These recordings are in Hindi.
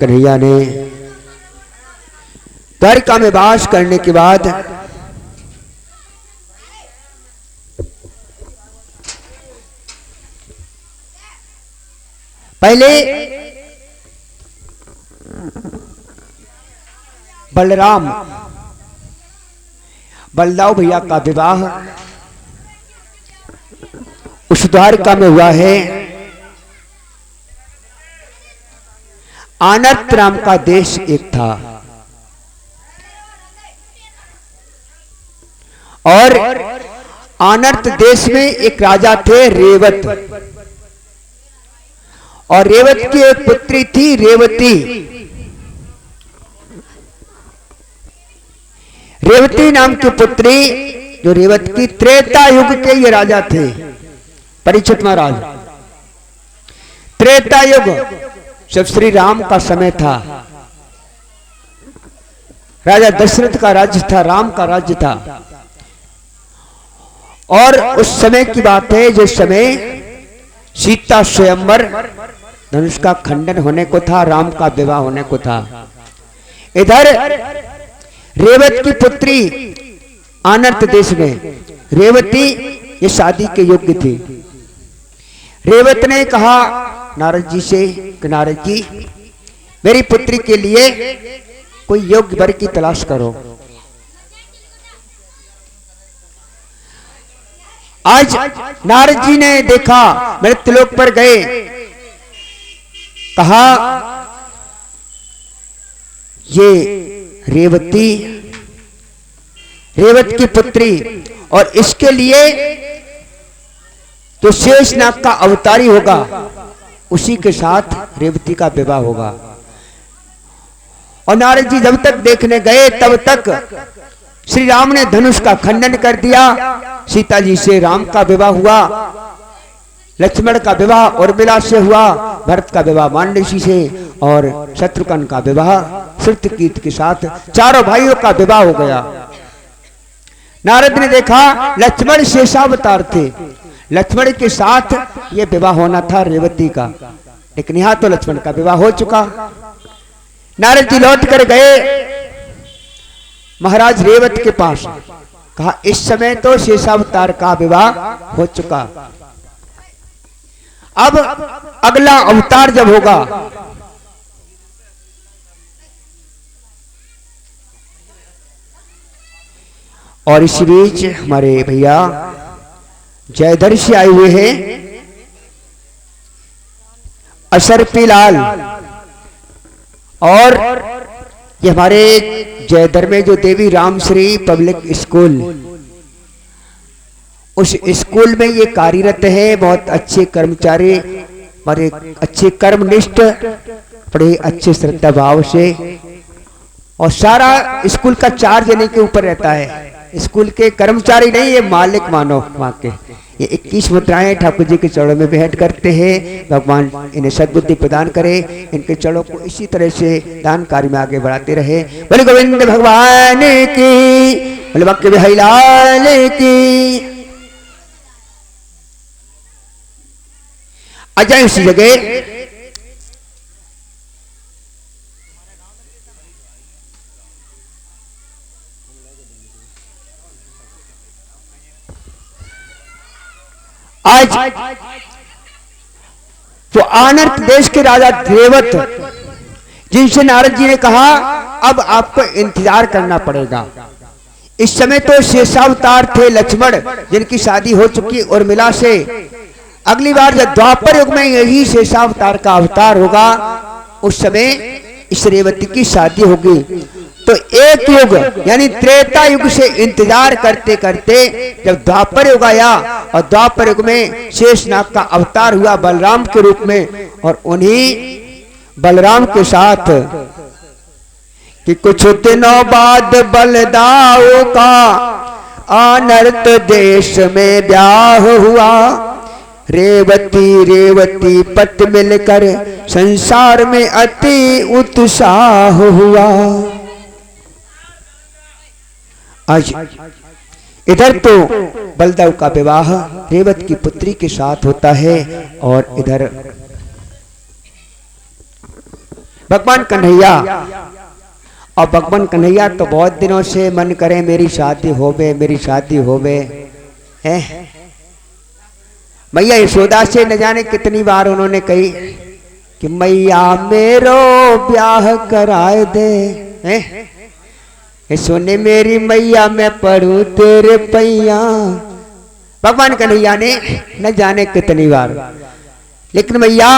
कन्हैया ने द्वारिका में वास करने के बाद पहले बलदाऊ भैया का विवाह उस द्वारिका में हुआ है। आनर्त नाम का देश एक था और आनर्त देश में एक राजा थे रेवत, और रेवत की एक पुत्री थी रेवती। रेवती नाम की पुत्री जो रेवत की, त्रेता युग के ये राजा थे परीक्षित महाराज। त्रेता युग जब श्री राम का समय था, राजा दशरथ का राज्य था, राम का राज्य था। और उस समय की बात है जिस समय सीता स्वयंवर, धनुष का खंडन होने को था, राम का विवाह होने को था। इधर रेवत की पुत्री आनर्त देश में रेवती ये शादी के योग्य थी। रेवत ने कहा नारद जी से कि नारद जी मेरी पुत्री के लिए कोई योग्य वर की तलाश करो। आज नारद जी ने देखा, मृत्युलोक पर गए, कहा ये रेवत की पुत्री, और इसके लिए जो शेषनाग का अवतारी होगा उसी के साथ रेवती का विवाह होगा। और नारद जी जब तक देखने गए तब तक श्री राम ने धनुष का खंडन कर दिया। सीता जी से राम का विवाह हुआ, लक्ष्मण का विवाह उर्मिला से हुआ, भरत का विवाह मांडवी से, और शत्रुघ्न का विवाह श्रुतकीर्त के साथ, चारों भाइयों का विवाह हो गया। नारद ने देखा लक्ष्मण शेषावतार थे, लक्ष्मण के साथ ये विवाह होना था रेवती का, लेकिन यहां तो लक्ष्मण का विवाह हो चुका। नारद जी लौट कर गए महाराज रेवत के पास, कहा इस समय तो शेषावतार का विवाह हो चुका, अब अगला अवतार जब होगा और इसी बीच हमारे भैया जयदर्शी आए हुए हैं, असरपी लाल, और ये हमारे जयदर में जो देवी रामश्री पब्लिक स्कूल, उस स्कूल में ये कार्यरत है। बहुत अच्छे कर्मचारी, बड़े अच्छे कर्मनिष्ठ, बड़े अच्छे श्रद्धा भाव से, और सारा स्कूल का चार्ज इन्हीं के ऊपर रहता है। स्कूल के कर्मचारी नहीं, ये मालिक मानो वहां के। ये 21 मुद्राएं ठाकुर जी के चरणों में भेंट करते हैं। भगवान इन्हें सद्बुद्धि प्रदान करे, इनके चरणों को इसी तरह से दान कार्य में आगे बढ़ाते रहे। बोले गोविंद भगवान की, बोले बक्के बिहारी लाल की। अजय उसी जगह आज तो आनर्त देश के राजा रेवत, जिनसे नारद जी ने कहा अब आपको इंतजार करना पड़ेगा। इस समय तो शेषावतार थे लक्ष्मण, जिनकी शादी हो चुकी उर्मिला से। अगली बार जब द्वापर युग में यही शेषावतार का अवतार होगा, उस समय इस रेवती की शादी होगी। तो एक युग यानी त्रेता युग से इंतजार करते करते जब द्वापर युग आया, और द्वापर युग में शेषनाग का अवतार हुआ बलराम के रूप में, और उन्हीं बलराम के साथ कि कुछ दिनों बाद बलदाऊ का आनर्त देश में ब्याह हुआ। रेवती पट मिलकर संसार में अति उत्साह हुआ। आज इधर तो बलदाऊ का विवाह रेवत की पुत्री के साथ होता है, और इधर भगवान कन्हैया, और भगवान कन्हैया तो बहुत दिनों से मन करे मेरी शादी होवे, मेरी शादी होवे है। मैया यशोदा से न जाने कितनी बार उन्होंने कही कि मैया मेरो ब्याह कराए दे हैं। सोने मेरी मैया मैं पढ़ू तेरे पैया। भगवान कन्हैया ने न जाने कितनी बार, लेकिन मैया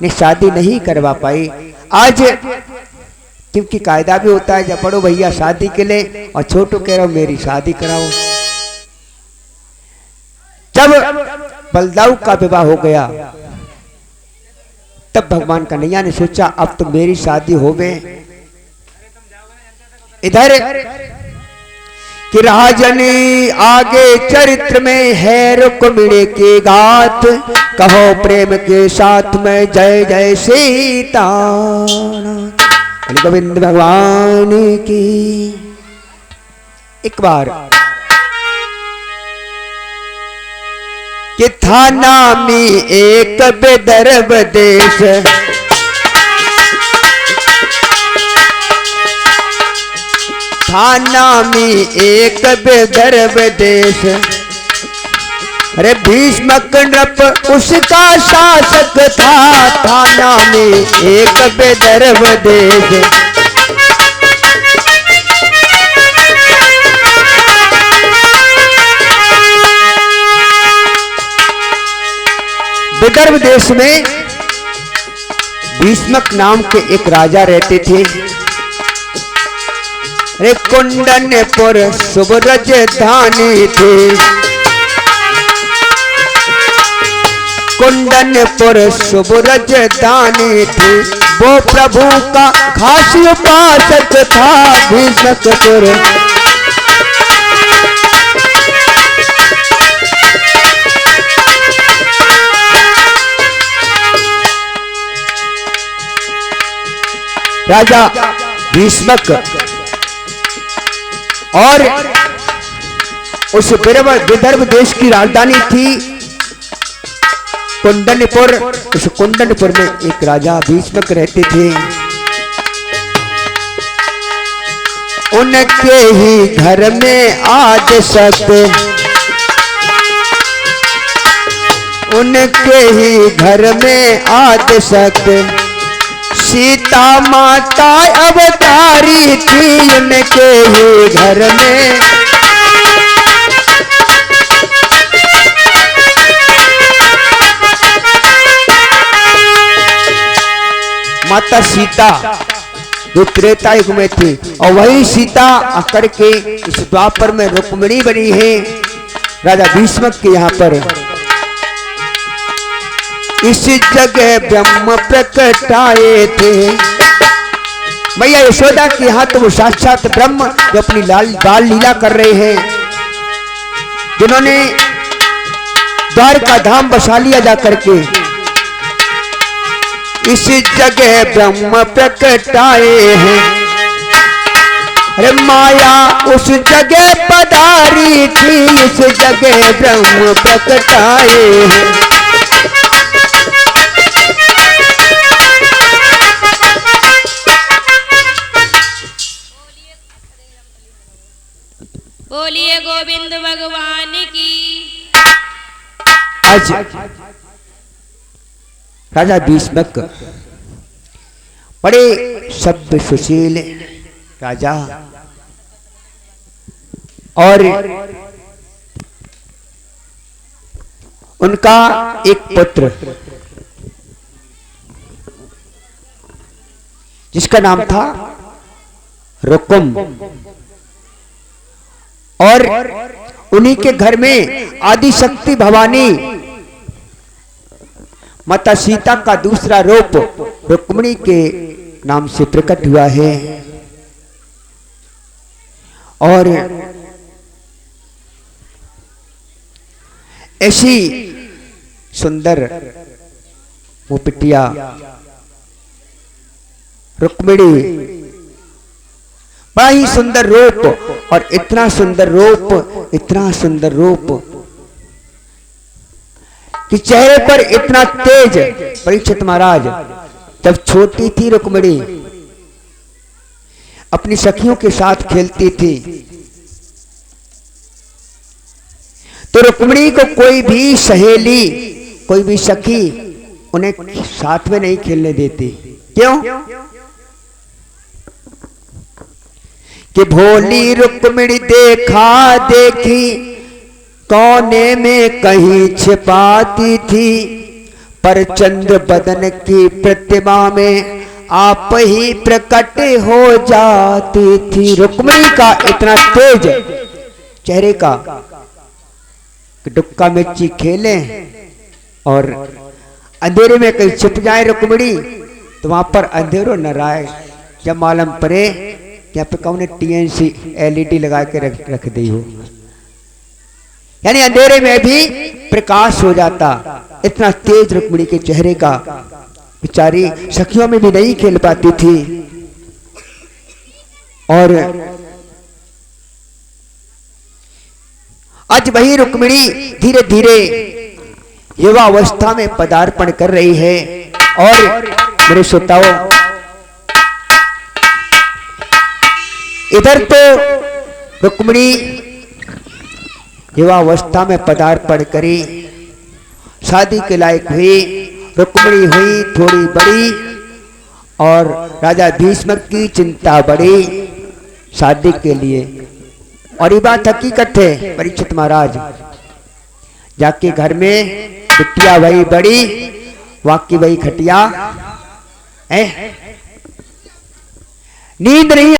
ने शादी नहीं करवा पाई। आज क्योंकि कायदा भी होता है जब पढ़ो भैया शादी के लिए, और छोटू कह रहा हूं मेरी शादी कराओ। जब बलदाऊ का विवाह हो गया तब भगवान कन्हैया ने सोचा अब तो मेरी शादी हो गए। इधर कि राजनी आगे चरित्र में है रुक्मिणी की गाथ, कहो प्रेम के साथ में जय जय सीता गोविंद भगवान की। एक बार कि था नामी एक विदर्भ देश, था नामी एक विदर्भ देश। अरे भीष्मक नृप उसका शासक था नामी एक विदर्भ देश। विदर्भ देश में भीष्मक नाम के एक राजा रहते थे। रे कुंडनपुर सुब्रज धानी थे, कुंडनपुर सुब्रज दानी थे। वो प्रभु का खास उपासक था भीष्मकपुर। राजा भीष्मक और उस विदर्भ देश की राजधानी थी कुंडनपुर। उस कुंडनपुर में एक राजा भीष्मक रहते थे। उनके ही घर में आज सक, उनके ही घर में आज सक सीता माता अवतारी थी। उनके ही घर में माता सीता जो त्रेता युग में थी, और वही सीता आकर के इस द्वापर में रुक्मिणी बनी है राजा भीष्मक के यहाँ पर। इस जगह ब्रह्म प्रकटाए थे। मैया यशोदा के यहाँ तो वो साक्षात ब्रह्म जो अपनी बाल लीला कर रहे हैं, जिन्होंने द्वारका धाम बसा लिया जा करके। इस जगह ब्रह्म प्रकटाए हैं। अरे माया उस जगह पधारी थी, इस जगह ब्रह्म प्रकटाए हैं। बोलिए गोविंद भगवान की। आज राजा भीष्मक बड़े शब्द सुशील राजा, और उनका एक पुत्र जिसका नाम था रुकुम, और उन्हीं के घर में आदि शक्ति भवानी माता सीता का दूसरा रूप रुक्मिणी के नाम से प्रकट हुआ है। और ऐसी सुंदर वो बिटिया रुक्मिणी, बड़ा ही सुंदर रूप, और इतना सुंदर रूप, इतना सुंदर रूप कि चेहरे पर इतना तेज। परीक्षित महाराज जब छोटी थी रुक्मिणी अपनी सखियों के साथ खेलती थी तो रुक्मिणी को कोई भी सहेली, कोई भी सखी उन्हें साथ में नहीं खेलने देती। क्यों? कि भोली रुक्मिणी देखा देखी कोने में कहीं छिपाती थी, पर चंद्र बदन की प्रतिमा में आप ही प्रकट हो जाती थी। रुक्मिणी का इतना तेज चेहरे का कि डुक्का मिर्ची खेले और अंधेरे में कहीं छिप जाए रुक्मिणी तो वहां पर अंधेरों न रहे, जब मालूम पड़े यहाँ पे कौन TNC LED लगा के रख दी हो, यानी अंधेरे में भी प्रकाश हो जाता। इतना तेज रुक्मिणी के चेहरे का, बेचारी सखियों में भी नहीं खेल पाती थी। और आज वही रुक्मिणी धीरे धीरे युवा अवस्था में पदार्पण कर रही है। और मेरे श्रोताओं, इधर तो रुक्मिणी युवा अवस्था में पदार्पण करी, शादी के लायक हुई, रुक्मिणी हुई थोड़ी बड़ी और राजा भीष्म की चिंता बढ़ी शादी के लिए। और ये बात हकीकत है परीक्षित महाराज, जाके घर में बिटिया वही बड़ी, वाकी वही खटिया, नींद नहीं